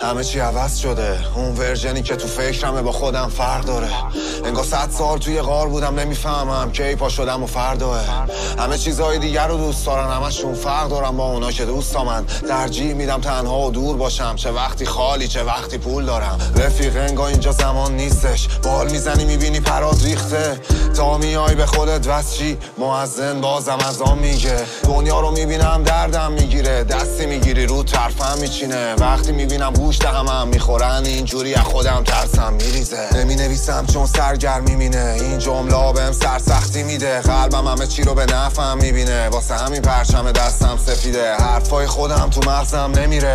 همه چی عوض شده، اون ورژنی که تو فکرمه با خودم فرق داره. انگار 100 سال توی غار بودم نمیفهمم کی پا شدم و فرداه. همه چیزای دیگر رو دوست دارن، همشون فرق دارم با اونا که دوستامن. ترجیح میدم تنها و دور باشم، چه وقتی خالی چه وقتی پول دارم. رفیق انگار اینجا زمان نیستش، بال میزنی میبینی پرات ریخته. تا میای به خودت وسچی مؤذن بازم از آن میگه. دنیا رو میبینم دردم میگیره، دستی میگیری رو طرفم میچینه. وقتی میبینم گوش دهمم میخورن اینجوری از خودم ترسم میریزه. نمی نویسم چون سرگرمی مینه، این جمله بهم سرسختی میده. قلبم همه چی رو به نفعم میبینه، واسه همین پرچم دستم سفیده. حرفای خودم تو مغزم نمیره.